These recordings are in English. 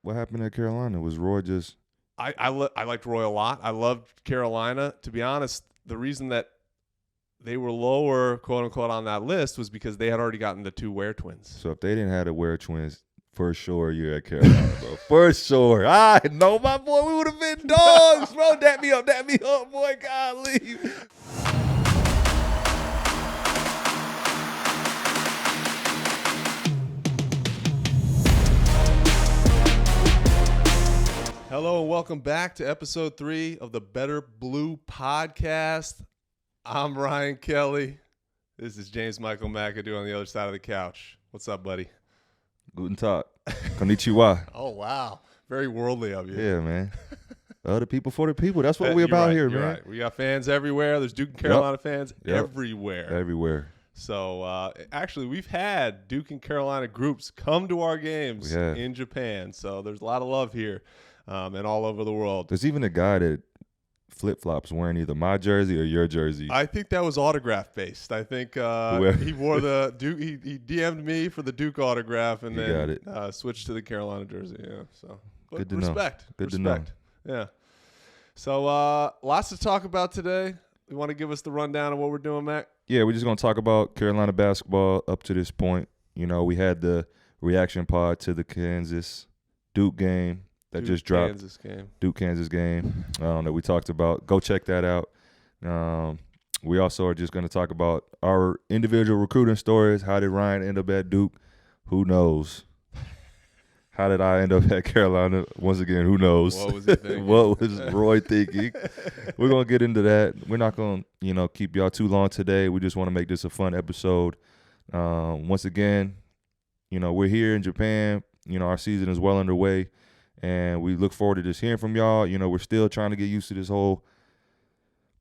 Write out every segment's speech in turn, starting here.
What happened at Carolina? Was Roy just? I liked Roy a lot. I loved Carolina. To be honest, the reason that they were lower, quote unquote, on that list was because they had already gotten the 2 Ware twins. So if they didn't have the Ware twins, for sure you're at Carolina, bro. For sure. I know, my boy. We would have been dogs, bro. Dap me up, boy. Golly. Hello and welcome back to episode 3 of the Better Blue podcast. I'm Ryan Kelly. This is James Michael McAdoo on the other side of the couch. What's up, buddy? Guten Tag. Konnichiwa. Oh, wow. Very worldly of you. Yeah, man. Other people for the people. That's what we're about here, man. Right. We got fans everywhere. There's Duke and Carolina fans everywhere. Everywhere. So, actually, we've had Duke and Carolina groups come to our games in Japan. So there's a lot of love here and all over the world. There's even a guy that flip-flops wearing either my jersey or your jersey. I think that was autograph-based. I think he wore the Duke. He DM'd me for the Duke autograph and then switched to the Carolina jersey. Yeah, so good to respect. know. Good to know. Yeah. So lots to talk about today. You want to give us the rundown of what we're doing, Mac? Yeah, we're just going to talk about Carolina basketball up to this point. You know, we had the reaction pod to the Kansas-Duke game that just dropped. Duke-Kansas game that we talked about. Go check that out. We also are just going to talk about our individual recruiting stories. How did Ryan end up at Duke? Who knows? How did I end up at Carolina? Once again, who knows? What was he thinking? What was Roy thinking? We're going to get into that. We're not going to, keep y'all too long today. We just want to make this a fun episode. Once again, we're here in Japan. Our season is well underway, and we look forward to just hearing from y'all. We're still trying to get used to this whole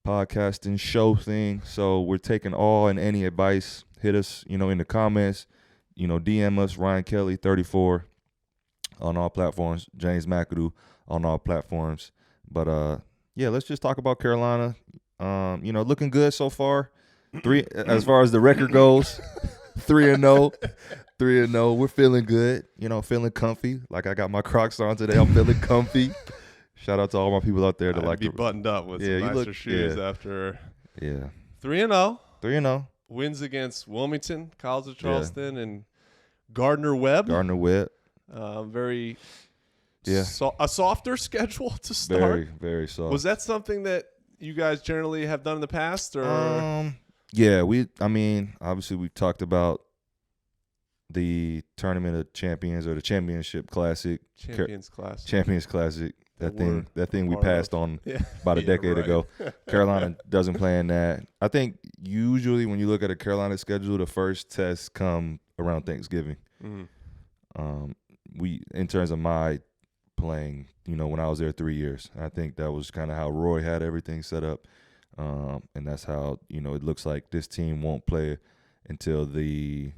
podcasting show thing, so we're taking all and any advice. Hit us, in the comments. DM us, Ryan Kelly 34. On all platforms, James McAdoo on all platforms. But, let's just talk about Carolina. Looking good so far. As far as the record goes, 3-0. 3-0. We're feeling good, feeling comfy. Like I got my Crocs on today. I'm feeling comfy. Shout out to all my people out there that like to be buttoned up with some nicer shoes after 3-0. 3-0. Wins against Wilmington, College of Charleston, and Gardner-Webb. Very a softer schedule to start. Very, very soft. Was that something that you guys generally have done in the past? Or obviously we talked about the Tournament of Champions or the Championship Classic. Champions Classic. That thing we passed on about a decade ago. Carolina doesn't play in that. I think usually when you look at a Carolina schedule, the first tests come around Thanksgiving. Mm-hmm. In terms of my playing, when I was there 3 years, I think that was kind of how Roy had everything set up. And that's how, it looks like this team won't play until the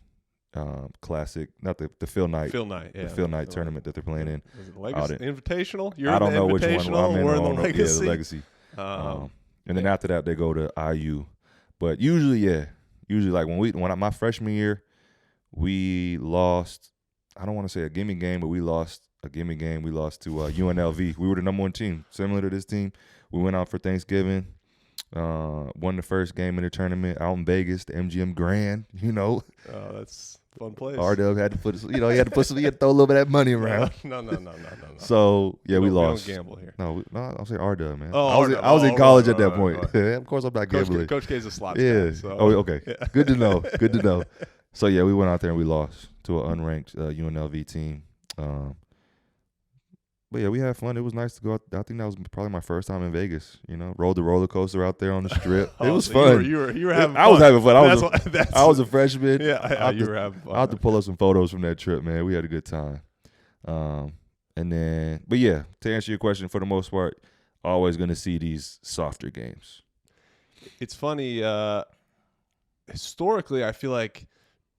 classic, not the Phil Knight tournament that they're playing in. Was it Legacy Invitational? I don't know which one. We're in the Legacy. The Legacy. And then after that, they go to IU. But usually like when my freshman year, we lost. I don't want to say a gimme game, but we lost a gimme game. We lost to UNLV. We were the number 1 team, similar to this team. We went out for Thanksgiving, won the first game in the tournament out in Vegas, the MGM Grand. Oh, that's a fun place. RW had to put, he had to throw a little bit of that money around. No. So we lost. We don't gamble here. No, I'll say RW, man. Oh, I was in college at that point. Of course, I'm not gambling. Coach K's a slot. Yeah. So. Oh, okay. Yeah. Good to know. So we went out there and we lost to an unranked UNLV team. But we had fun. It was nice to go out. I think that was probably my first time in Vegas. Rode the roller coaster out there on the strip. It was fun. You were having fun. I was having fun. I was a freshman. Yeah, you were having fun. I had to pull up some photos from that trip, man. We had a good time. To answer your question, for the most part, always going to see these softer games. It's funny. Historically, I feel like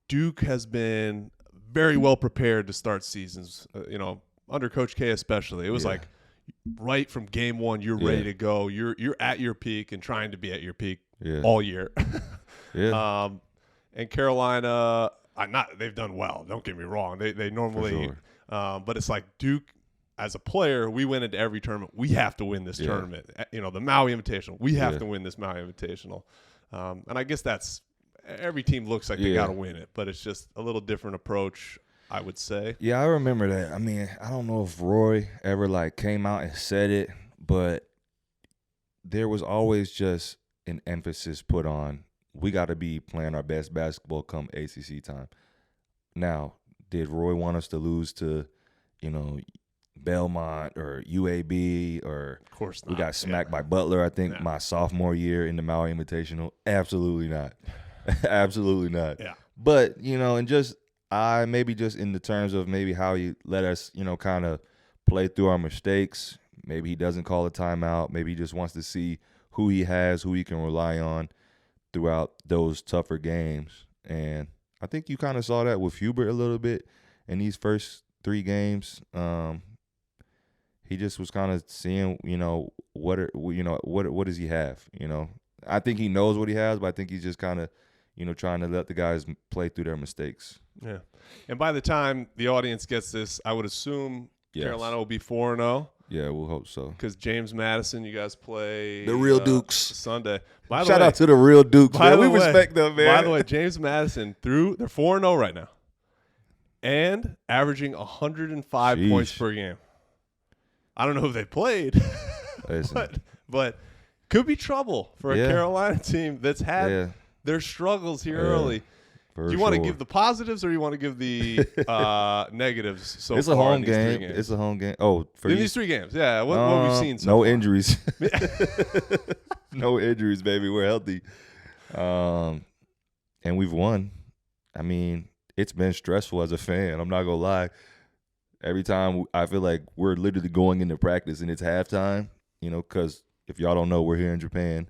Duke has been very well prepared to start seasons, under Coach K especially. It was like right from game one, you're ready to go. You're at your peak and trying to be at your peak all year. And Carolina, they've done well. Don't get me wrong. They normally, but it's like Duke as a player, we went into every tournament. We have to win this tournament. The Maui Invitational. We have to win this Maui Invitational. And I guess that's every team looks like they got to win it, but it's just a little different approach, I would say. Yeah, I remember that. I mean, I don't know if Roy ever like came out and said it, but there was always just an emphasis put on we got to be playing our best basketball come ACC time. Now, did Roy want us to lose to, Belmont or UAB or of course not. We got smacked by Butler, I think, my sophomore year in the Maui Invitational? Absolutely not. Absolutely not. Yeah. But, and just maybe just in the terms of maybe how he let us, kind of play through our mistakes. Maybe he doesn't call a timeout. Maybe he just wants to see who he has, who he can rely on throughout those tougher games. And I think you kind of saw that with Hubert a little bit in these first 3 games. He just was kind of seeing, what does he have? I think he knows what he has, but I think he's just kind of, trying to let the guys play through their mistakes. Yeah. And by the time the audience gets this, I would assume Carolina will be 4-0. Yeah, we'll hope so. Because James Madison, you guys play the real Dukes Sunday. Shout out to the real Dukes, man. We respect them, man. By the way, James Madison they're 4-0 right now, and averaging 105 points per game. I don't know who they played, but could be trouble for a Carolina team that's had their struggles here early. Do you want to give the positives or you want to give the negatives so it's far? A home game. It's a home game. Oh, for in these 3 games, yeah. What we've seen so no far. Injuries. No injuries, baby. We're healthy. And we've won. I mean, it's been stressful as a fan. I'm not going to lie. Every time I feel like we're literally going into practice and it's halftime, because if y'all don't know, we're here in Japan.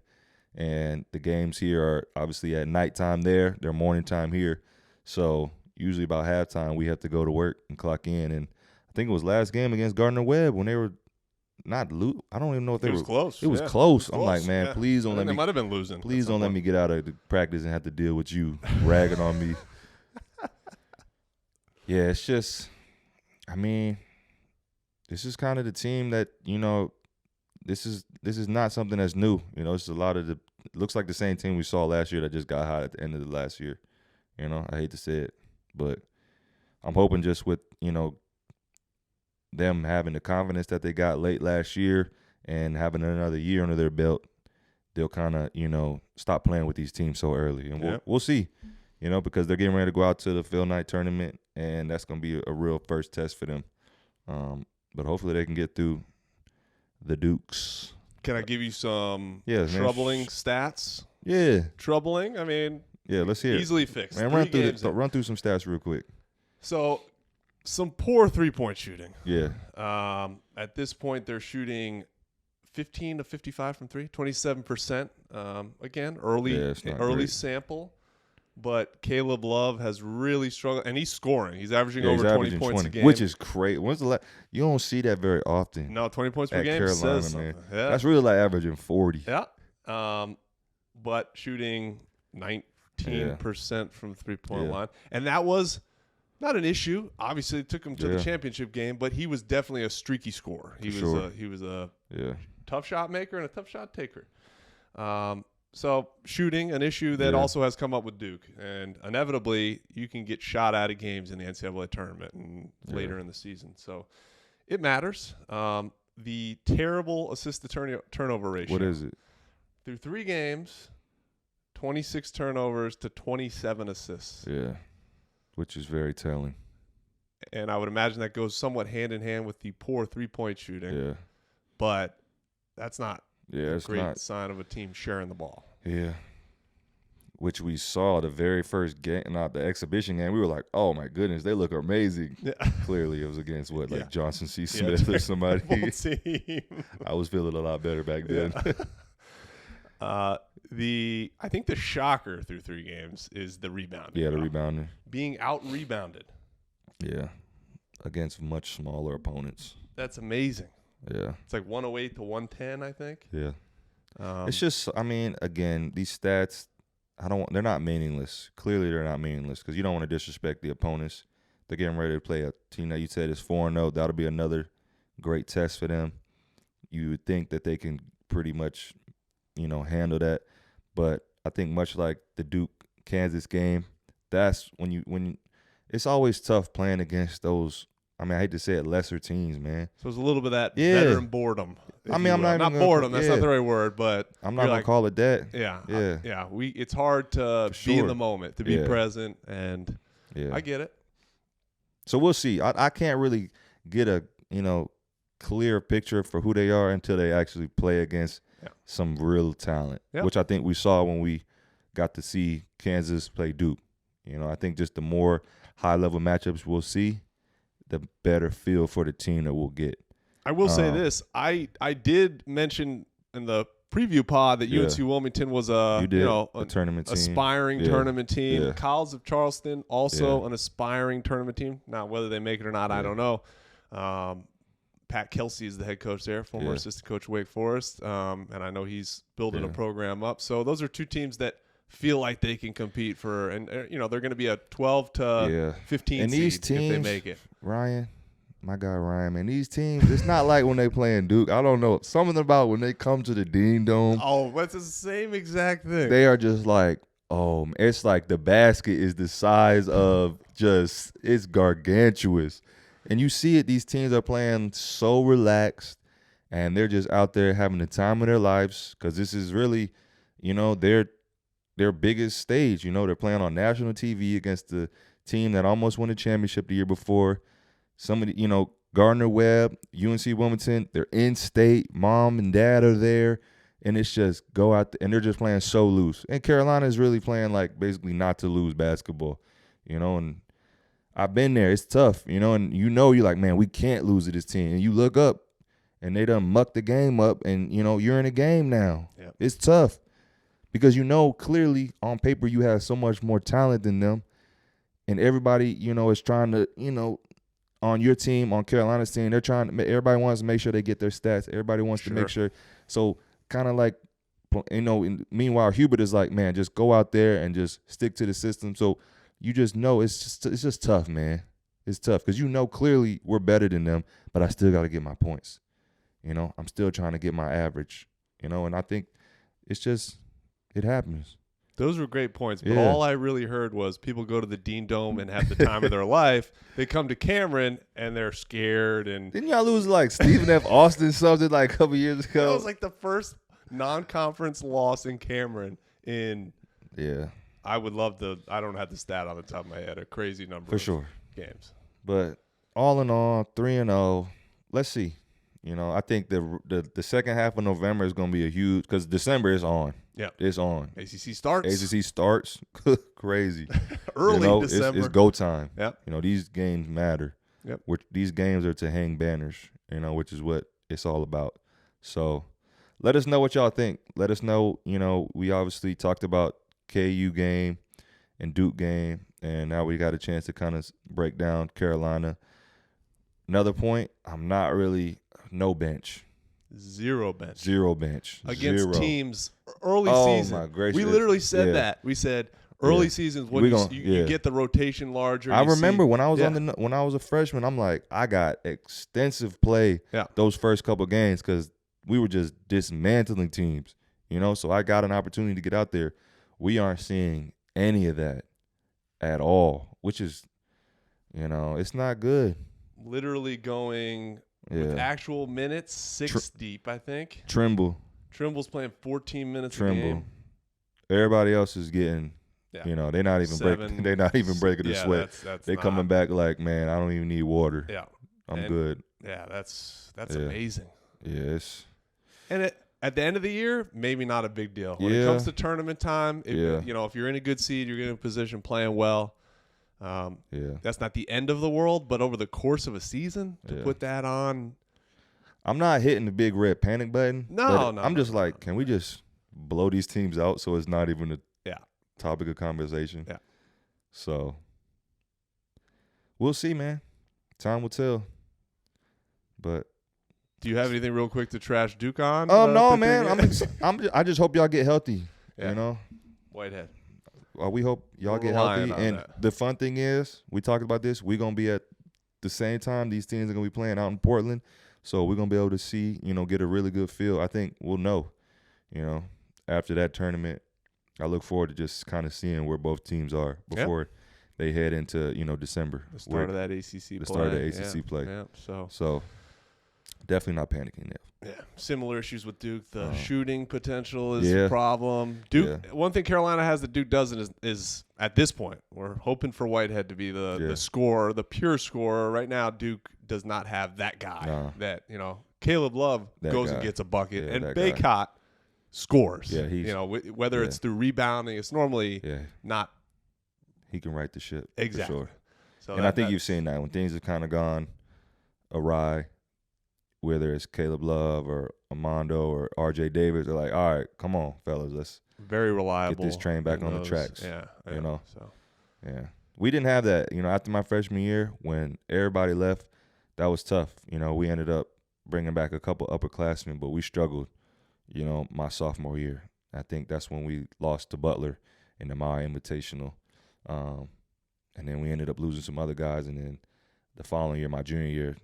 And the games here are obviously at nighttime there. They're morning time here. So usually about halftime, we have to go to work and clock in. And I think it was last game against Gardner-Webb when they were not I don't even know if they were. It was close. It was close. I'm like, man, please don't let me. They might have been losing. Please don't let me get out of the practice and have to deal with you ragging on me. Yeah, it's just, I mean, this is kind of the team that, this is not something that's new. It's a lot of it looks like the same team we saw last year that just got hot at the end of the last year. I hate to say it, but I'm hoping just with, them having the confidence that they got late last year and having another year under their belt, they'll kind of, stop playing with these teams so early. And we'll see, because they're getting ready to go out to the Phil Knight tournament, and that's going to be a real first test for them. But hopefully they can get through the Dukes. Can I give you some troubling stats? Yeah. Troubling? I mean, let's hear easily it. fixed. Man, run through some stats real quick. So, some poor 3-point shooting. Yeah. At this point, they're shooting 15 to 55 from 3, 27%. Again, early sample. But Caleb Love has really struggled, and he's scoring. He's averaging over 20 points a game, which is great. When's the last? You don't see that very often. No, 20 points per game Carolina, says man. Yeah. That's really like averaging 40. Yeah. But shooting 19% from the 3-point line, and that was not an issue. Obviously, it took him to the championship game, but he was definitely a streaky scorer. He was a tough shot maker and a tough shot taker. So shooting, an issue that also has come up with Duke. And inevitably, you can get shot out of games in the NCAA tournament and later in the season. So it matters. The terrible assist-to-turnover ratio. What is it? Through 3 games, 26 turnovers to 27 assists. Yeah, which is very telling. And I would imagine that goes somewhat hand-in-hand with the poor 3-point shooting. Yeah. But that's not a it's great not. sign of a team sharing the ball. Yeah. Which we saw the very first game, not the exhibition game. We were like, oh, my goodness, they look amazing. Yeah. Clearly, it was against, Johnson C. Smith or somebody. I was feeling a lot better back then. I think the shocker through 3 games is the rebounding. Yeah, the rebounding. Being out-rebounded. Yeah, against much smaller opponents. That's amazing. Yeah. It's like 108 to 110, I think. Yeah. It's just, I mean, again, these stats, they're not meaningless. Clearly, they're not meaningless because you don't want to disrespect the opponents. They're getting ready to play a team that you said is 4-0. That'll be another great test for them. You would think that they can pretty much, handle that. But I think much like the Duke-Kansas game, that's when it's always tough playing against those. I mean, I hate to say it, lesser teams, man. So it's a little bit of that veteran boredom. I mean, I'm not boredom. That's not the right word, but I'm not gonna call it that. Yeah. It's hard to be in the moment, to be present, and I get it. So we'll see. I can't really get a clear picture for who they are until they actually play against some real talent, which I think we saw when we got to see Kansas play Duke. I think just the more high-level matchups we'll see, the better feel for the team that we'll get. I will say this. I did mention in the preview pod that UNC Wilmington was a tournament team. Aspiring tournament team. Yeah. College of Charleston, also an aspiring tournament team. Now, whether they make it or not, I don't know. Pat Kelsey is the head coach there, former assistant coach Wake Forest, and I know he's building a program up. So those are two teams that feel like they can compete for, and they're going to be a 12 to 15 and seed these teams, if they make it. Ryan, my guy Ryan, man, these teams, it's not like when they playing Duke. I don't know. Something about when they come to the Dean Dome. Oh, that's the same exact thing. They are just like, it's like the basket is the size of it's gargantuous. And you see it, these teams are playing so relaxed, and they're just out there having the time of their lives because this is really, their biggest stage. They're playing on national TV against the team that almost won the championship the year before. Somebody, Gardner-Webb, UNC Wilmington, they're in state. Mom and dad are there, and it's just go out and they're just playing so loose. And Carolina is really playing like basically not to lose basketball, and I've been there. It's tough, and you're like, man, we can't lose to this team. And you look up, and they done mucked the game up, and, you're in a game now. Yep. It's tough because clearly on paper you have so much more talent than them, and everybody, is trying to, on your team, on Carolina's team, everybody wants to make sure they get their stats. Everybody wants to make sure. So kind of like, meanwhile, Hubert is like, man, just go out there and just stick to the system. So you just know it's just tough, man. It's tough because clearly we're better than them, but I still got to get my points. I'm still trying to get my average, and I think it's just it happens. Those were great points, but all I really heard was people go to the Dean Dome and have the time of their life. They come to Cameron and they're scared. And didn't y'all lose like Stephen F. Austin something like a couple years ago? That was like the first non-conference loss in Cameron in I would love I don't have the stat on the top of my head, a crazy number for sure games. But all in all, 3-0. Let's see. I think the second half of November is going to be a huge because December is on. Yeah, it's on. ACC starts. Crazy. Early December. It's go time. Yep. These games matter. Yep. These games are to hang banners. Which is what it's all about. So, let us know what y'all think. Let us know. We obviously talked about KU game and Duke game, and now we got a chance to kind of break down Carolina. Another point, I'm not really no bench. Zero bench. Against teams early season. My gracious. We literally said that. We said early seasons when you get the rotation larger. I remember when I was when I was a freshman, I'm like, I got extensive play those first couple games because we were just dismantling teams. So I got an opportunity to get out there. We aren't seeing any of that at all, which is, it's not good. Literally going with actual minutes, 6 deep, I think. Trimble's playing 14 minutes a game. Everybody else is getting, they're not even breaking. They're not even breaking the sweat. They're coming back like, man, I don't even need water. Yeah, I'm good. Yeah, that's amazing. Yes. And at the end of the year, maybe not a big deal. When it comes to tournament time, if you're in a good seed, you're in a position playing well. That's not the end of the world, but over the course of a season, to put that on. I'm not hitting the big red panic button. No. I'm just can we just blow these teams out so it's not even a topic of conversation? Yeah. So we'll see, man. Time will tell. But do you have anything real quick to trash Duke on? No, man. I just hope y'all get healthy. Whitehead. We hope y'all get healthy. And the fun thing is, we talked about this. We're going to be at the same time. These teams are going to be playing out in Portland. So we're gonna be able to see, get a really good feel. I think we'll know, after that tournament. I look forward to just kind of seeing where both teams are before they head into, December. The start of that ACC play. The start of the ACC play. Yeah. So definitely not panicking there. Yeah, similar issues with Duke. The shooting potential is a problem. Duke. Yeah. One thing Carolina has that Duke doesn't is at this point, we're hoping for Whitehead to be the scorer, the pure scorer. Right now, Duke does not have that guy. That Caleb Love goes and gets a bucket, and Baycott scores. Yeah, whether it's through rebounding, it's normally not. He can right the ship. Exactly. For sure. So and I think you've seen that when things have kind of gone awry, whether it's Caleb Love or Armando or R.J. Davis, they're like, all right, come on, fellas, let's very reliable. Get this train back on the tracks. Yeah. Yeah. We didn't have that. After my freshman year, when everybody left, that was tough. We ended up bringing back a couple upperclassmen, but we struggled, my sophomore year. I think that's when we lost to Butler in the Maya Invitational. And then we ended up losing some other guys. And then the following year, my junior year,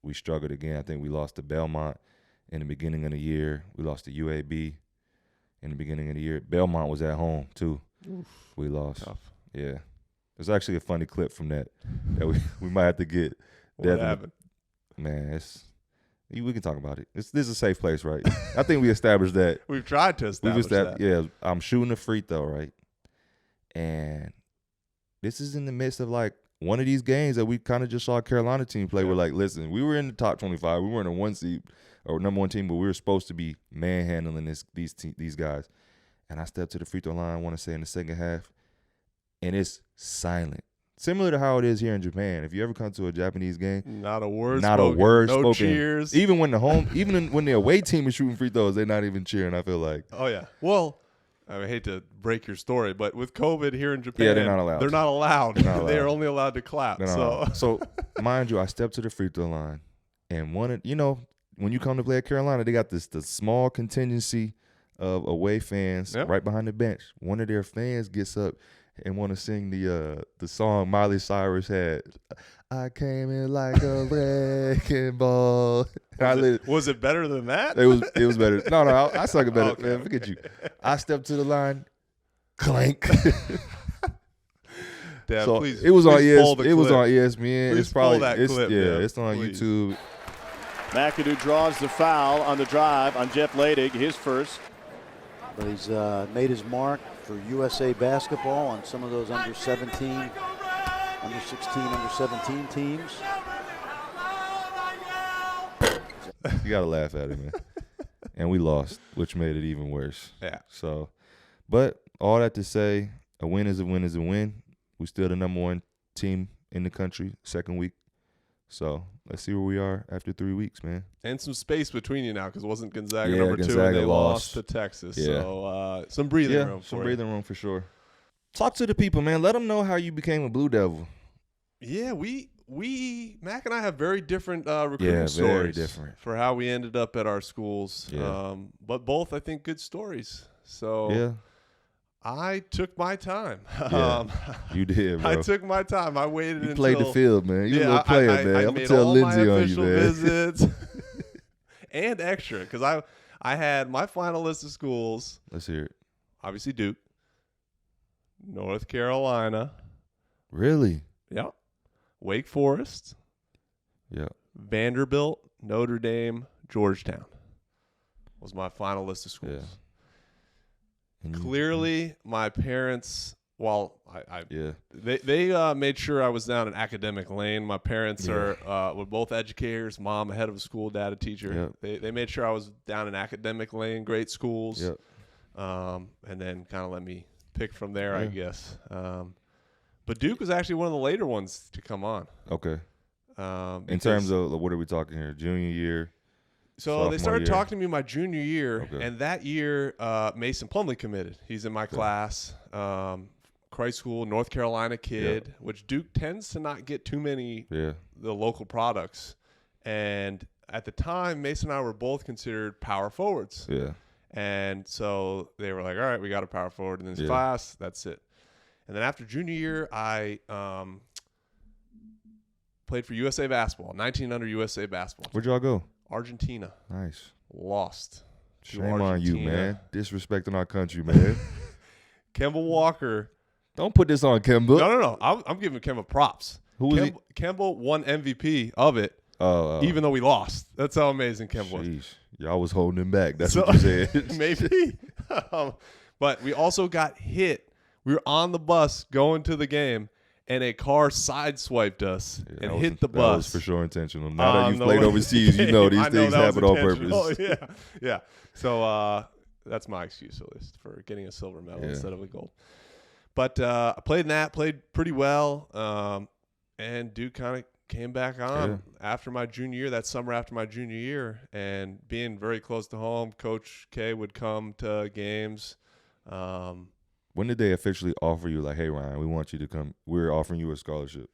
we struggled again. I think we lost to Belmont in the beginning of the year. We lost to UAB in the beginning of the year. Belmont was at home, too. Oof. We lost. Tough. Yeah. There's actually a funny clip from that we might have to get. What happened? Man, we can talk about it. This is a safe place, right? I think we established that. We've tried to establish that. Yeah, I'm shooting a free throw, right? And this is in the midst of, one of these games that we kind of just saw a Carolina team play. We're like, listen, we were in the top 25. We weren't a one seed or number one team, but we were supposed to be manhandling these guys. And I stepped to the free throw line, I want to say, in the second half, and it's silent. Similar to how it is here in Japan. If you ever come to a Japanese game, not a word spoken. No cheers. Even when when the away team is shooting free throws, they're not even cheering, I feel like. Oh, yeah. Well, I hate to break your story, but with COVID here in Japan, they're not allowed. They're not allowed. They are only allowed to clap. So, mind you, I stepped to the free throw line, and when you come to play at Carolina, they got the small contingency of away fans right behind the bench. One of their fans gets up and want to sing the song Miley Cyrus had. I came in like a wrecking ball. Was it better than that? It was better. No, I suck it better. Okay, Man, look at you. I stepped to the line, clank. Dad, so please, it was on it was on ESPN. Please it's probably pull that clip, it's on YouTube. McAdoo draws the foul on the drive on Jeff Ladig, his first. But he's made his mark for USA basketball on some of those under 17, under 16, under 17 teams. You gotta laugh at it, man. And we lost, which made it even worse. Yeah. So, but all that to say, a win is a win is a win. We still the number one team in the country, second week. So let's see where we are after 3 weeks, man. And some space between you now, because it wasn't Gonzaga Yeah, number 2, Gonzaga and they lost to Texas. Yeah. So some breathing room. Some breathing room for sure. Talk to the people, man. Let them know how you became a Blue Devil. Yeah, Mac and I have very different recruiting stories. Very different. For how we ended up at our schools. Yeah. But both, I think, good stories. So yeah. I took my time. Yeah, you did, bro. I took my time. I waited until. You played the field, man. You a little player, man. I'm going to made tell all Lindsay my on you, official man. visits and extra, because I had my final list of schools. Let's hear it. Obviously, Duke, North Carolina. Really? Yep. Wake Forest. Yeah. Vanderbilt, Notre Dame, Georgetown was my final list of schools. Yeah. Clearly, my parents, they made sure I was down an academic lane. My parents were both educators, mom a head of a school, dad a teacher. Yep. They made sure I was down an academic lane, great schools, Yep. And then kind of let me pick from there, I guess. But Duke was actually one of the later ones to come on. Okay. In terms of, what are we talking here? Junior year? So they started year. talking to me my junior year, and that year Mason Plumlee committed. He's in my class. Christ School, North Carolina kid, which Duke tends to not get too many the local products. And at the time, Mason and I were both considered power forwards. Yeah. And so they were like, all right, we got a power forward in this class. That's it. And then after junior year, I played for USA basketball, 19 under USA basketball. Where'd y'all go? Argentina. Nice. Lost. Shame on you, man. Disrespecting our country, man. Kemba Walker. Don't put this on Kemba. No. I'm giving Kemba props. Who was he? Kemba won MVP of it, even though we lost. That's how amazing Kemba was. Y'all was holding him back. That's what you said. Maybe. But we also got hit. We were on the bus going to the game, and a car sideswiped us and hit the bus. That was for sure intentional. Now that you've played overseas, you know these things happen on purpose. Yeah. So that's my excuse, at least, for getting a silver medal instead of a gold. But I played in that, played pretty well, and Duke kind of came back on after my junior year, that summer after my junior year, and being very close to home, Coach K would come to games. When did they officially offer you, like, hey, Ryan, we want you to come? We're offering you a scholarship.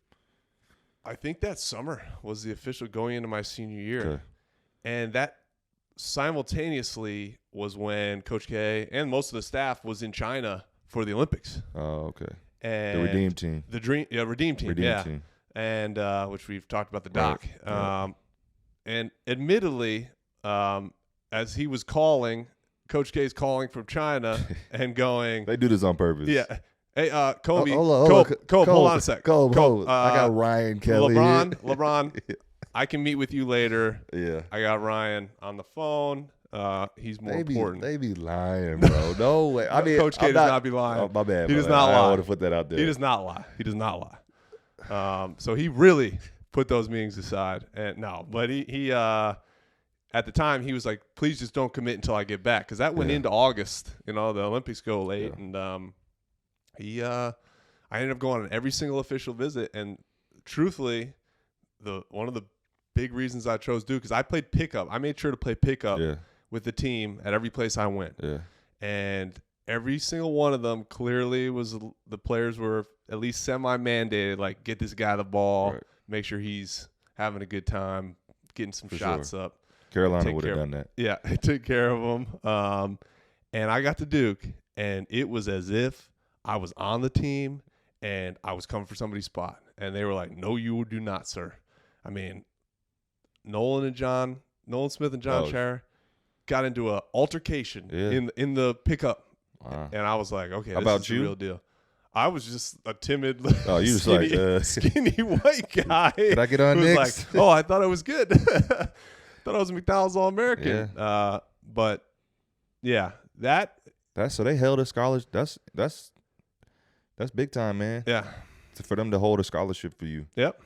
I think that summer was the official going into my senior year. Okay. And that simultaneously was when Coach K and most of the staff was in China for the Olympics. Oh, okay. And the Redeem team. Redeem team. Team. And which we've talked about the doc. Right. And admittedly, as he was calling, Coach K's calling from China and going. They do this on purpose. Yeah. Hey, Kobe. Hold on a sec. Kobe, I got Ryan Kelly. LeBron, I can meet with you later. Yeah. I got Ryan on the phone. He's more important. They be lying, bro. No way. I mean, Coach K does not be lying. Oh, my bad. He does not lie. I want to put that out there. He does not lie. So he really put those meetings aside. And but he at the time he was like, please just don't commit until I get back, because that went into August. You know, the Olympics go late, and I ended up going on every single official visit. And truthfully, one of the big reasons I chose Duke is I played pickup. I made sure to play pickup with the team at every place I went. Yeah. And every single one of them clearly was the players were at least semi-mandated, like, get this guy the ball, make sure he's having a good time, getting some shots up. Carolina would have done that. Yeah, I took care of them. And I got to Duke, and it was as if I was on the team and I was coming for somebody's spot. And they were like, no, you do not, sir. I mean, Nolan Smith and John Shire got into an altercation in the pickup. Wow. And I was like, okay, this is the real deal. I was just a timid, skinny white guy. Did I get on next? Like, I thought I was good. Thought I was a McDonald's All-American. Yeah. But yeah, so they held a scholarship. That's big time, man. Yeah. For them to hold a scholarship for you. Yep.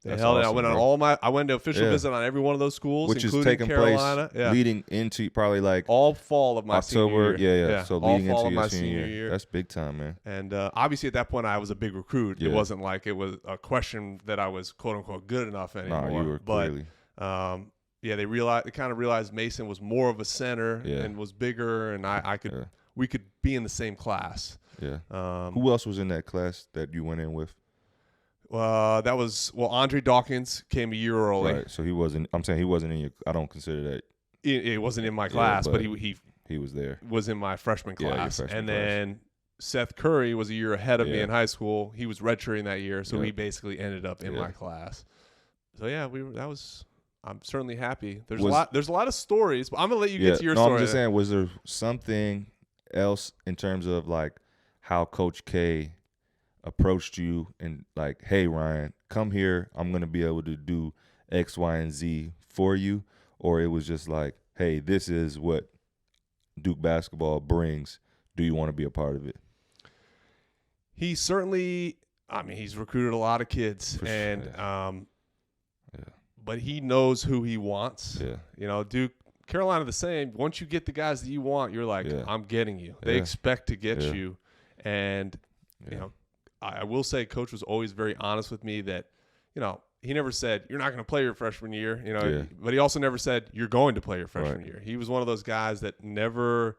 They held it. I went on I went to official visit on every one of those schools, which including is taking Carolina. place leading into probably like all fall of my October. senior year. Yeah. So leading into your senior year. That's big time, man. And obviously at that point I was a big recruit. Yeah. It wasn't like it was a question that I was quote unquote good enough anymore. No, you were clearly. They kind of realized Mason was more of a center and was bigger, and we could be in the same class. Yeah. Who else was in that class that you went in with? That was Andre Dawkins came a year early. Right. So he wasn't. I'm saying he wasn't in your. I don't consider that. It wasn't in my class, but he was there. Was in my freshman class, freshman then Seth Curry was a year ahead of me in high school. He was redshirting that year, so he basically ended up in my class. So I'm certainly happy. There's a lot of stories, but I'm gonna let you get to your story. I'm just saying, was there something else in terms of like how Coach K approached you and like, hey, Ryan, come here. I'm going to be able to do X, Y, and Z for you? Or it was just like, hey, this is what Duke basketball brings. Do you want to be a part of it? He certainly, he's recruited a lot of kids. But he knows who he wants. Yeah. You know, Duke, Carolina the same. Once you get the guys that you want, you're like, I'm getting you. They expect to get you. And, you know, I will say Coach was always very honest with me that, you know, he never said, you're not going to play your freshman year, you know, but he also never said, you're going to play your freshman year. He was one of those guys that there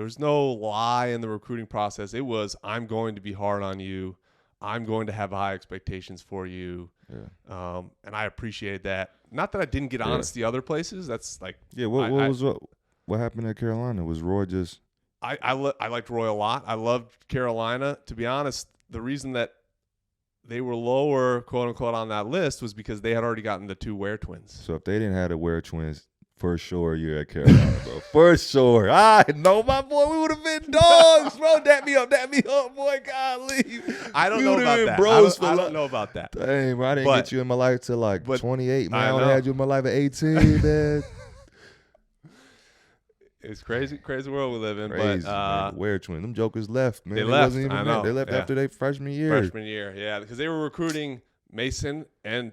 was no lie in the recruiting process. It was, I'm going to be hard on you. I'm going to have high expectations for you. Yeah. And I appreciated that. Not that I didn't get honesty other places. That's like, what happened at Carolina? Was Roy just? I liked Roy a lot. I loved Carolina. To be honest, the reason that they were lower, quote unquote, on that list was because they had already gotten the 2 Ware twins. So if they didn't have the Ware twins, for sure you're at Carolina, bro. For sure. I know, my boy. We would have been dogs, bro. Dap me up, boy. Golly. I don't know about that. I don't know about that. Dang, bro. I didn't get you in my life till like 28, man. I only had you in my life at 18, man. It's crazy world we live in. Crazy, but Ware twins, them jokers left, man. They left. I know. They left after their freshman year. Yeah, because they were recruiting Mason and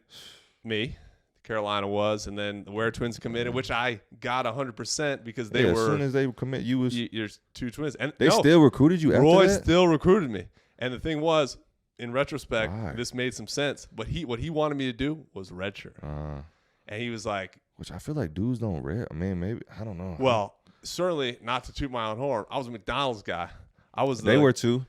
me. Carolina was, and then the Ware twins committed, which I got 100% because they were. As soon as they commit, you was. There's 2 twins, and they still recruited you. Roy after that? still recruited me, and the thing was, in retrospect, this made some sense. But what he wanted me to do was redshirt, and he was like, which I feel like dudes don't red. I mean, maybe I don't know. Well, certainly not to toot my own horn. I was a McDonald's guy. They were too.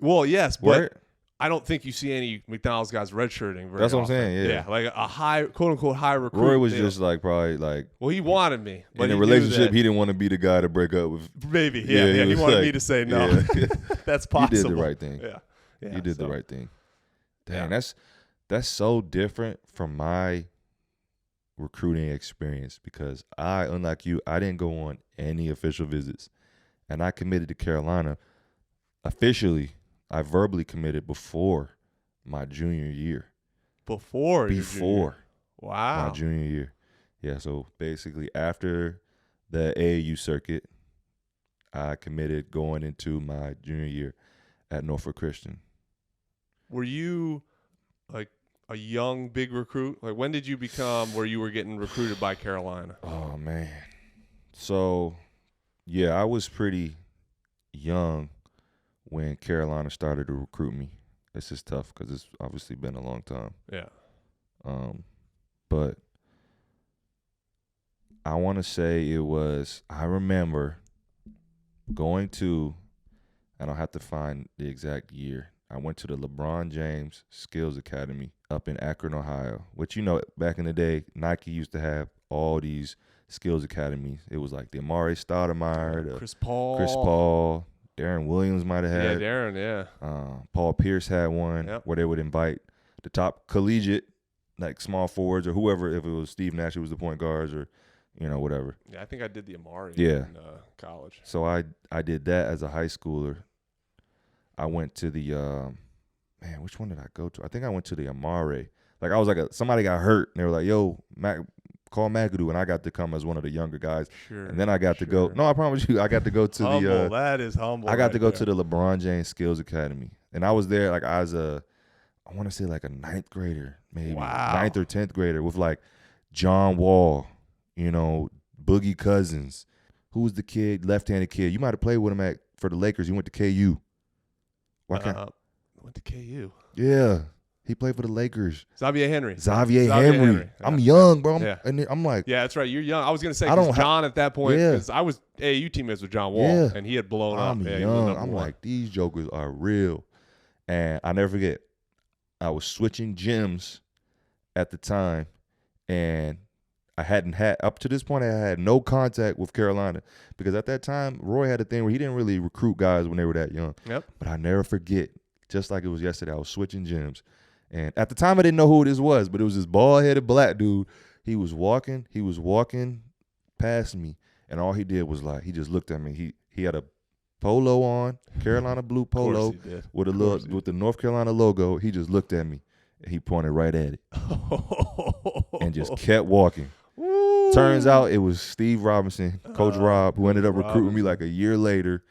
Well, yes, but I don't think you see any McDonald's guys redshirting. That's what I'm saying. Yeah, like a high, quote unquote, high recruit. Roy was just like probably like. Well, he wanted me, but in a relationship, he didn't want to be the guy to break up with. Maybe, yeah. He wanted me to say no. Yeah. That's possible. You did the right thing. Yeah, you did the right thing. Dang, that's so different from my recruiting experience because unlike you, I didn't go on any official visits, and I committed to Carolina officially. I verbally committed before my junior year. Before Wow. My junior year. Yeah, so basically after the AAU circuit, I committed going into my junior year at Norfolk Christian. Were you like a young big recruit? Like when did you become where you were getting recruited by Carolina? Oh, man. So, yeah, I was pretty young when Carolina started to recruit me. It's just tough because it's obviously been a long time. Yeah. But I want to say I remember going to, I don't have to find the exact year. I went to the LeBron James Skills Academy up in Akron, Ohio, which, back in the day, Nike used to have all these skills academies. It was like the Amare Stoudemire, Chris Paul. Darren Williams might have had. Yeah, Darren, yeah. Paul Pierce had one where they would invite the top collegiate, like small forwards or whoever, if it was Steve Nash who was the point guards or, whatever. Yeah, I think I did the Amari in college. So I did that as a high schooler. I went to the, which one did I go to? I think I went to the Amare. Like I was like, somebody got hurt and they were like, yo, call McAdoo, and I got to come as one of the younger guys. Sure. And then I got to go. No, I promise you, I got to go to humble. That is humble. I got to go to the LeBron James Skills Academy, and I was there like I want to say like a 9th grader, maybe 9th or 10th grader with like John Wall, Boogie Cousins. Who was the kid, left-handed kid? You might have played with him for the Lakers. He went to KU. Went to KU. Yeah. He played for the Lakers. Xavier Henry. Yeah. I'm young, bro. And I'm like. Yeah, that's right. You're young. I was going to say John at that point, because I was AAU teammates with John Wall, and he had blown up. I'm young. I'm like, these jokers are real. And I never forget, I was switching gyms at the time, and I hadn't had, up to this point, I had no contact with Carolina. Because at that time, Roy had a thing where he didn't really recruit guys when they were that young. Yep. But I never forget, just like it was yesterday, I was switching gyms. And at the time, I didn't know who this was, but it was this bald-headed black dude. He was walking past me, and all he did was he just looked at me. He had a polo on, Carolina blue polo with the North Carolina logo. He just looked at me, and he pointed right at it, and just kept walking. Woo. Turns out it was Steve Robinson, Coach Rob, who ended up recruiting me like a year later,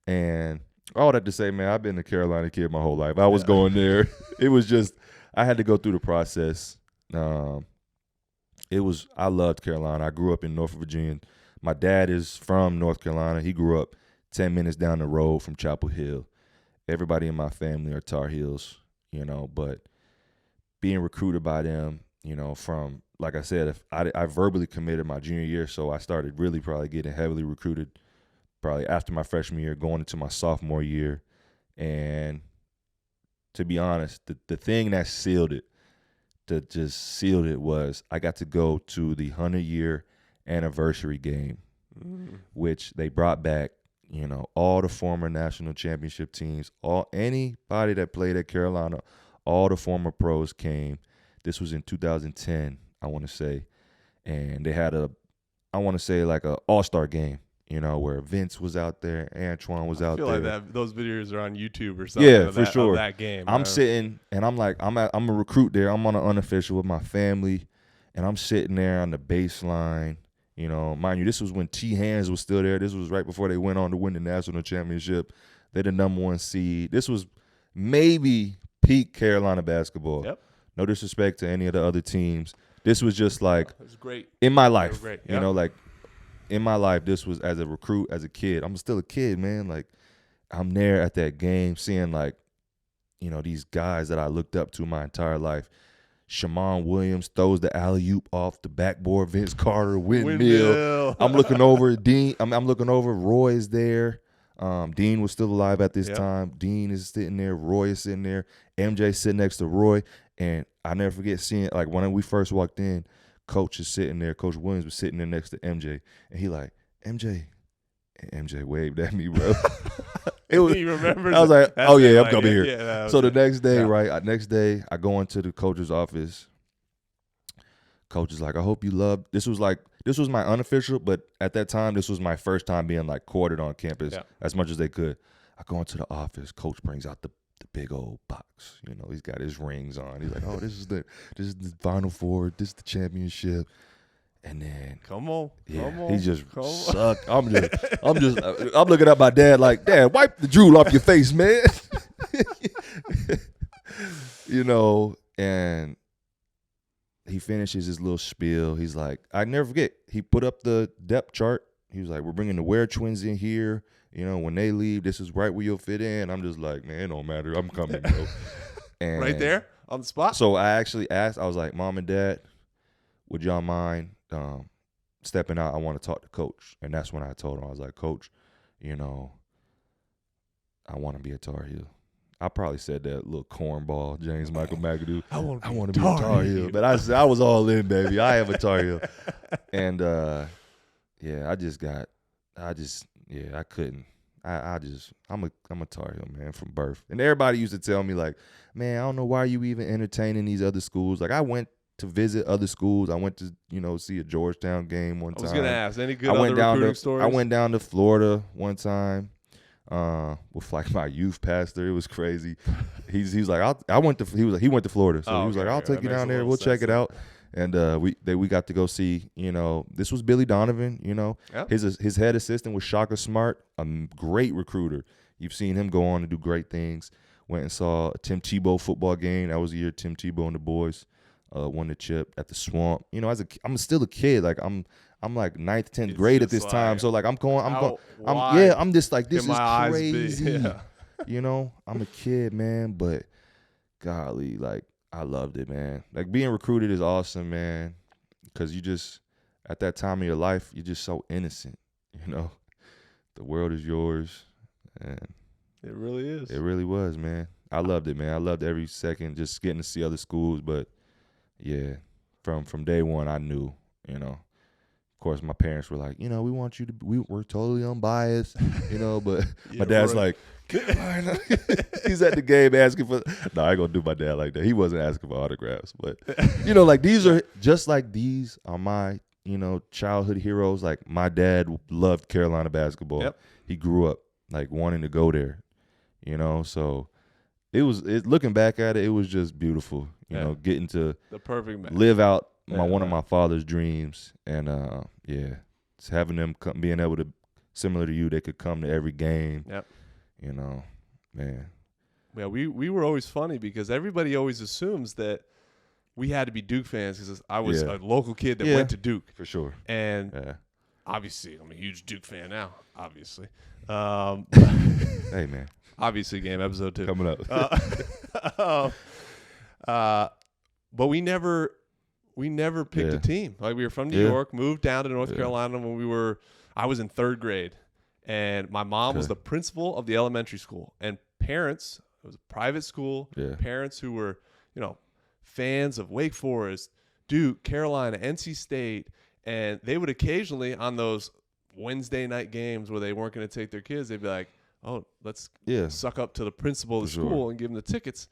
and all that to say, man, I've been a Carolina kid my whole life. I was going there. It was just, I had to go through the process. I loved Carolina. I grew up in Norfolk, Virginia. My dad is from North Carolina. He grew up 10 minutes down the road from Chapel Hill. Everybody in my family are Tar Heels, but being recruited by them, from, like I said, I verbally committed my junior year, so I started really probably getting heavily recruited probably after my freshman year, going into my sophomore year. And to be honest, the thing that sealed it was I got to go to the 100-year anniversary game, which they brought back, all the former national championship teams, anybody that played at Carolina, all the former pros came. This was in 2010, I want to say. And they had I want to say like a all-star game, you know, where Vince was out there, Antoine was out there. I feel like those videos are on YouTube or something. Yeah, for sure. Of that game. I'm sitting, and I'm like, I'm a recruit there. I'm on an unofficial with my family, and I'm sitting there on the baseline. You know, mind you, this was when T. Hands was still there. This was right before they went on to win the national championship. They're the number 1 seed. This was maybe peak Carolina basketball. Yep. No disrespect to any of the other teams. This was just like it was great in my life. Great. Yep. You know, like in my life, this was as a recruit, as a kid. I'm still a kid, man. Like I'm there at that game, seeing like, you know, these guys that I looked up to my entire life. Shammond Williams throws the alley-oop off the backboard. Vince Carter, windmill. I'm looking over Dean. I'm looking over. Roy is there. Dean was still alive at this time. Dean is sitting there. Roy is sitting there. MJ sitting next to Roy. And I never forget seeing, like, when we first walked in, Coach is sitting there. Coach Williams was sitting there next to MJ. And he like, MJ. And MJ waved at me, bro. He remembers. I was like, oh, yeah, I'm coming here. Yeah, so the next day, next day, I go into the coach's office. Coach is like, I hope you loved. This was my unofficial, but at that time, this was my first time being like courted on campus as much as they could. I go into the office. Coach brings out the big old box. You know, he's got his rings on. He's like, oh, this is the Final Four. This is the championship. And then come on, he just sucked. I'm looking at my dad like, Dad, wipe the drool off your face, man. You know, and he finishes his little spiel. He's like, I never forget. He put up the depth chart. He was like, we're bringing the Ware twins in here. You know, when they leave, this is right where you'll fit in. I'm just like, man, it don't matter. I'm coming, bro. And right there on the spot. So I actually asked. I was like, Mom and Dad, would y'all mind stepping out? I want to talk to Coach. And that's when I told him, I was like, Coach, you know, I want to be a Tar Heel. I probably said that little cornball, James Michael McAdoo. I want to be a Tar Heel. But I was all in, baby. I am a Tar Heel. And, I couldn't. I'm a Tar Heel, man, from birth. And everybody used to tell me, like, man, I don't know why you even entertaining these other schools. Like, I went to visit other schools. I went to, you know, see a Georgetown game one time. I was going to ask, any good other recruiting stories? I went down to Florida one time with like my youth pastor. It was crazy. He went to Florida, so he was like, I'll take you down there. We'll check it out. And we got to go see, you know, this was Billy Donovan, you know. Yep. His head assistant was Shaka Smart, a great recruiter. You've seen him go on to do great things. Went and saw a Tim Tebow football game. That was the year Tim Tebow and the boys won the chip at the Swamp. You know, I'm still a kid. Like I'm like 9th, 10th grade at this time. So like I'm just like, this is crazy. You know, I'm a kid, man, but golly, like I loved it, man. Like being recruited is awesome, man, because you just, at that time of your life, you're just so innocent, you know. The world is yours, and it really is. It really was, man. I loved it, man. I loved every second, just getting to see other schools. But yeah, from day one, I knew, you know. Of course, my parents were like, you know, we want you to, we're totally unbiased, you know. But my dad's like, Carolina. He's at the game asking for. No, I ain't gonna do my dad like that. He wasn't asking for autographs, but you know, like these are my, you know, childhood heroes. Like my dad loved Carolina basketball. Yep. He grew up like wanting to go there, you know. So looking back at it, it was just beautiful, you know, getting to the perfect match. Live out one of my father's dreams, and just having them being able to, similar to you, they could come to every game. Yep. You know, man. Yeah, we were always funny because everybody always assumes that we had to be Duke fans because I was a local kid that went to Duke. For sure. And obviously, I'm a huge Duke fan now, obviously. Hey, man. Obviously, game episode 2. Coming up. But we never picked a team. Like we were from New York, moved down to North Carolina when I was in 3rd grade. And my mom was the principal of the elementary school. And parents, it was a private school, parents who were, you know, fans of Wake Forest, Duke, Carolina, NC State. And they would occasionally, on those Wednesday night games where they weren't going to take their kids, they'd be like, oh, let's suck up to the principal of the school and give them the tickets.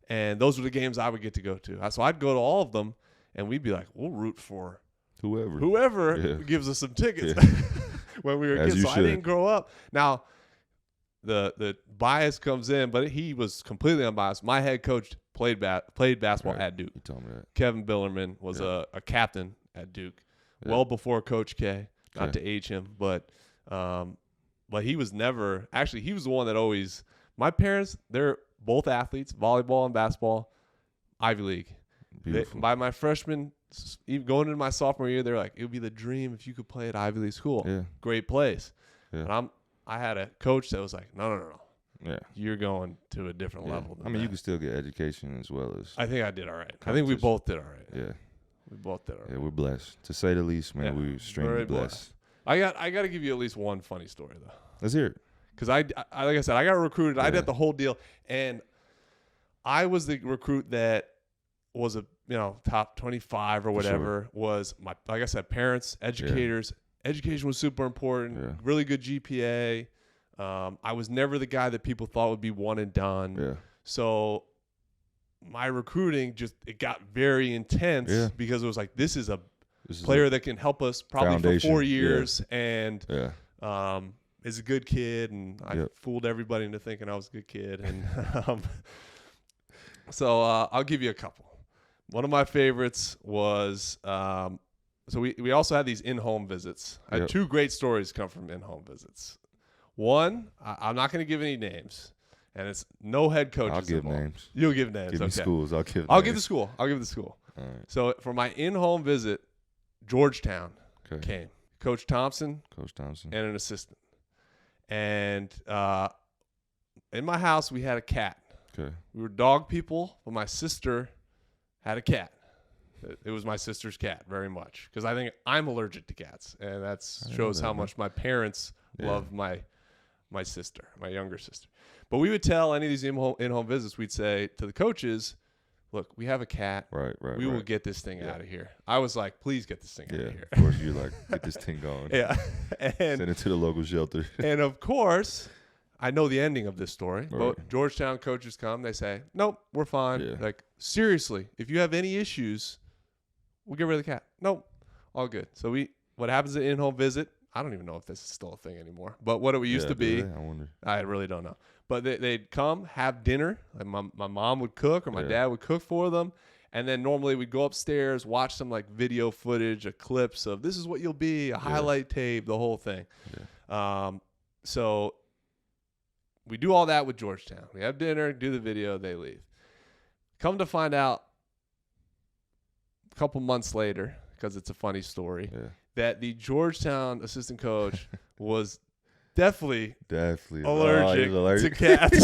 And those were the games I would get to go to. So I'd go to all of them, and we'd be like, we'll root for whoever gives us some tickets when we were kids. So I didn't grow up. Now, the bias comes in, but he was completely unbiased. My head coach played basketball at Duke. You told me that. Kevin Billerman was a captain at Duke, well before Coach K. Not to age him, but he was never – actually, he was the one that always – my parents, they're both athletes, volleyball and basketball, Ivy League. By my freshman – even going into my sophomore year, they're like, it would be the dream if you could play at Ivy League school. Yeah. Great place. Yeah. And I had a coach that was like, no. Yeah. You're going to a different level. I mean, you can still get education as well as. I think I did all right. I think we both did all right. Yeah. We both did all right. Yeah, we're blessed. To say the least, man, we're extremely blessed. I got to give you at least one funny story, though. Let's hear it. Because like I said, I got recruited. I did the whole deal. And I was the recruit that was a top 25 or whatever. Was my, like I said, parents, educators. Education was super important. Yeah. Really good GPA. I was never the guy that people thought would be one and done. Yeah. So my recruiting it got very intense because it was like, this is a player that can help us probably for 4 years and is a good kid. And I fooled everybody into thinking I was a good kid. And so I'll give you a couple. One of my favorites was so we also had these in-home visits. I had two great stories come from in-home visits. One, I'm not going to give any names, and it's no head coaches. I'll give involved. names. You'll give names. Give me schools. I'll give the school. I'll give the school. All right. So for my in-home visit, Georgetown came. Coach Thompson, and an assistant. And in my house, we had a cat. Okay. We were dog people, but my sister had a cat. It was my sister's cat very much because I think I'm allergic to cats, and that shows how much my parents love my sister, my younger sister. But we would tell any of these in-home visits, we'd say to the coaches, look, we have a cat. Right. We will get this thing out of here. I was like, please get this thing out of here. Of course, you're like, get this thing going. And send it to the local shelter. And of course, I know the ending of this story. Right. But Georgetown coaches come, they say, nope, we're fine. Yeah. Like, seriously, if you have any issues, we'll get rid of the cat. Nope, all good. So what happens at in-home visit, I don't even know if this is still a thing anymore. But what it used to be, I wonder. I really don't know. But they'd come, have dinner. Like my mom would cook or my dad would cook for them. And then normally we'd go upstairs, watch some like video footage, clips of this is what you'll be, a highlight tape, the whole thing. Yeah. So we do all that with Georgetown. We have dinner, do the video, they leave. Come to find out a couple months later, because it's a funny story, that the Georgetown assistant coach was definitely allergic to cats.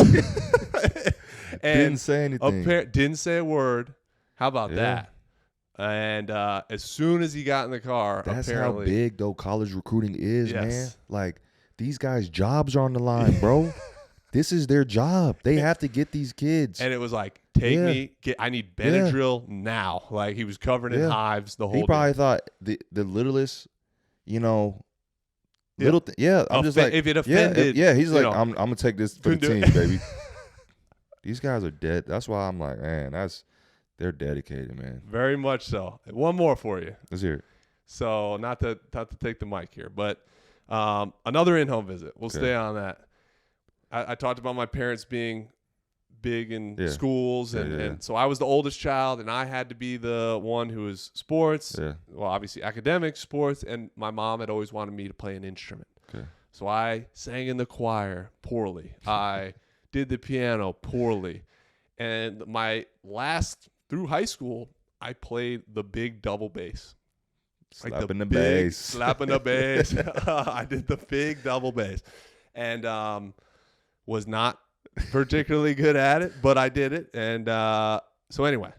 And didn't say anything. Didn't say a word. How about that? And as soon as he got in the car, that's apparently, how big though college recruiting is, man. Like these guys' jobs are on the line, bro. This is their job. They have to get these kids. And it was like, I need Benadryl now. Like he was covered in hives the whole He probably day. thought the littlest, little thing. Yeah, I'm just like, if it offended. He's like, I'm gonna take this for the team, baby. These guys are dead. That's why I'm like, man, they're dedicated, man. Very much so. One more for you. Let's hear it. So not to take the mic here, but another in-home visit. We'll stay on that. I talked about my parents being big in schools, and so I was the oldest child, and I had to be the one who was sports. Yeah. Well, obviously academics, sports, and my mom had always wanted me to play an instrument. Okay. So I sang in the choir poorly. I did the piano poorly, and through high school, I played the big double bass. Slapping the bass. Slapping the bass. I did the big double bass, and was not particularly good at it, but I did it. And so anyway,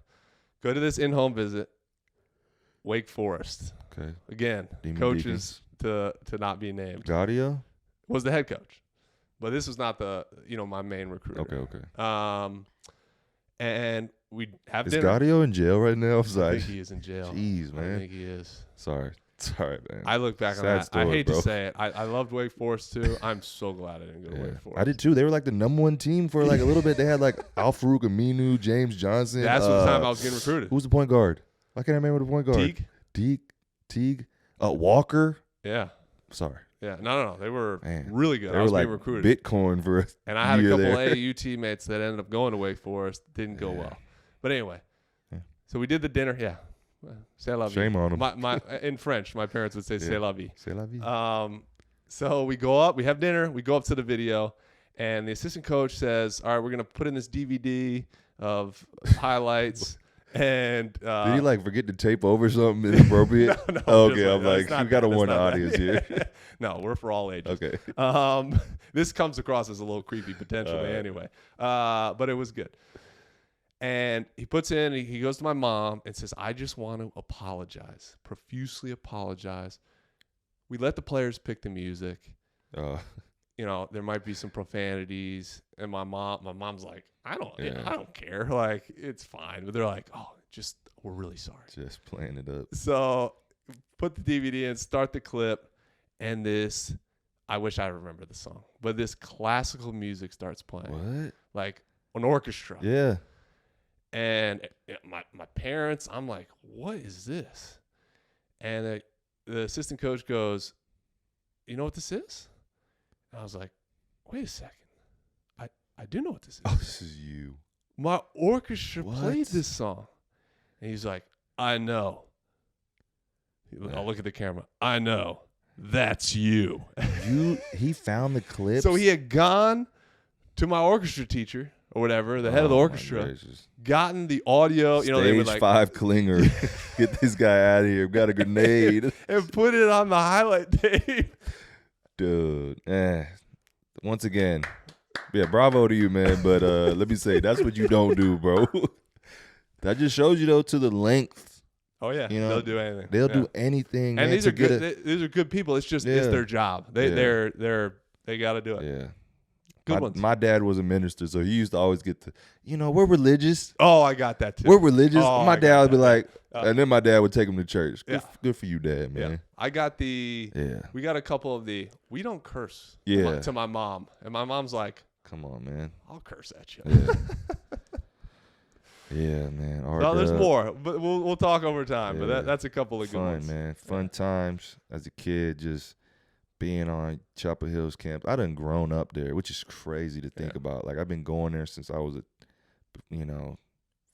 go to this in-home visit, Wake Forest. Okay. Again, Demon coaches to not be named. Gaudio was the head coach, but this was not my main recruiter. Okay. And we have Is dinner. Gaudio in jail right now? I think he is in jail. Jeez, man. I think he is. Sorry. Sorry, man. I look back on Sad that. story, I hate bro. to say it. I loved Wake Forest too. I'm so glad I didn't go to Wake Forest. I did too. They were like the number one team for like a little bit. They had like Al-Farouq Aminu, James Johnson. That's the time I was getting recruited. Who's the point guard? Why can't I remember the point guard? Teague. Walker. Yeah. Sorry. Yeah. No. They were Man, really good. They I were was like being recruited. Bitcoin for a And I had a year couple there. AAU teammates that ended up going to Wake Forest. Didn't go well. But anyway, Yeah. so we did the dinner. Yeah. C'est la vie. Shame on 'em. My in French, my parents would say c'est la vie. C'est la vie. So we go up, we have dinner, we go up to the video, and the assistant coach says, all right, we're going to put in this DVD of highlights. And Did he like forget to tape over something inappropriate? No, Okay, just I'm like, that's you got to not warn the that. audience here. No, we're for all ages. Okay. This comes across as a little creepy potentially anyway. But it was good. And he puts in, he goes to my mom and says, I just want to apologize, profusely apologize. We let the players pick the music. You know, there might be some profanities. And my mom's like, I don't care. Like, it's fine. But they're like, oh, we're really sorry. Just playing it up. So put the DVD in, start the clip, and this, I wish I remember the song, but this classical music starts playing. What? Like an orchestra. Yeah. And my parents, I'm like, what is this? And the assistant coach goes, you know what this is? And I was like, wait a second. I do know what this is. Oh, this is you. My orchestra What? played this song. And he's like, I know. I'll look at the camera. I know. That's you. He found the clips. So he had gone to my orchestra teacher or whatever, the head of the orchestra, gotten the audio. Stage you know, they were like 5 Klinger. Get this guy out of here. Got a grenade. and put it on the highlight tape. Dude. Once again, yeah, bravo to you, man. But let me say, that's what you don't do, bro. That just shows you, though, to the length. Oh, yeah. You know, they'll do anything. They'll do anything. And man, these are good. These are good people. It's just it's Yeah. their job. They got to do it. Yeah. Good ones. My dad was a minister, so he used to always get we're religious. Oh, I got that too. We're religious. Oh, My I dad got would be that. like, and then my dad would take him to church. Good for you, Dad, man. Yeah. I got we got a couple of we don't curse to my mom. And my mom's like, come on, man. I'll curse at you. Yeah. Yeah, man. No, there's more, but we'll talk over time. Yeah. But that's a couple of good fun, ones. man. Fun times as a kid, just being on Chapel Hills campus. I done grown up there, which is crazy to think about. Like, I've been going there since I was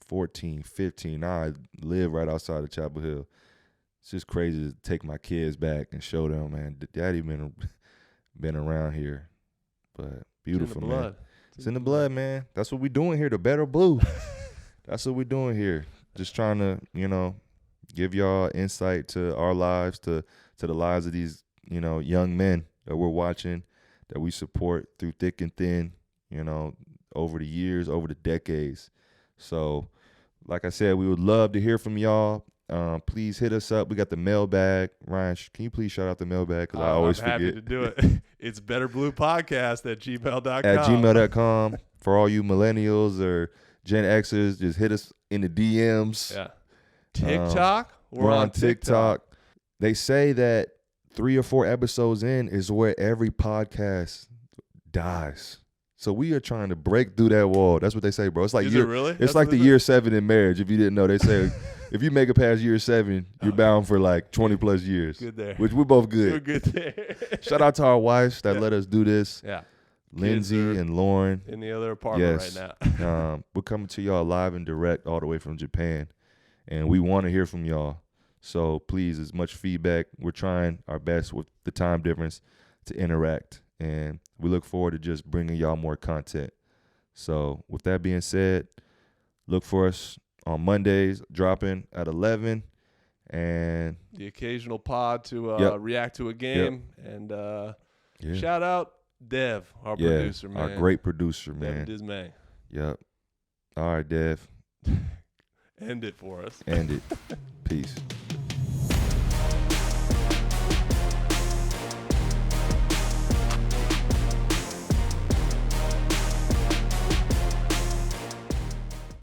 14, 15. Now I live right outside of Chapel Hill. It's just crazy to take my kids back and show them, man, Daddy been around here. But beautiful, man. It's in the blood, man. That's what we doing here, the Better Blue. That's what we're doing here. Just trying to, give y'all insight to our lives, to the lives of these, young men that we're watching, that we support through thick and thin, over the years, over the decades. So, like I said, we would love to hear from y'all. Please hit us up. We got the mailbag. Ryan, can you please shout out the mailbag? Because I always forget. I'm happy to do it. It's betterbluepodcast@gmail.com. At gmail.com. For all you millennials or Gen Xers, just hit us in the DMs. Yeah. TikTok? We're on TikTok. They say that 3 or 4 episodes in is where every podcast dies. So we are trying to break through that wall. That's what they say, bro. It's like Is it really? It's like the year 7 in marriage. If you didn't know, they say if you make it past year 7, you're bound for like 20 plus years. Good there. Which we're both good. We're good there. Shout out to our wives that let us do this. Yeah. Lindsay and Lauren. In the other apartment right now. We're coming to y'all live and direct all the way from Japan. And we want to hear from y'all. So please, as much feedback. We're trying our best with the time difference to interact. And we look forward to just bringing y'all more content. So with that being said, look for us on Mondays, dropping at 11. And the occasional pod to react to a game. And shout out Dev, our producer, man. Our great producer, man. Dev Dismay. Yep. All right, Dev. End it for us. End it. Peace.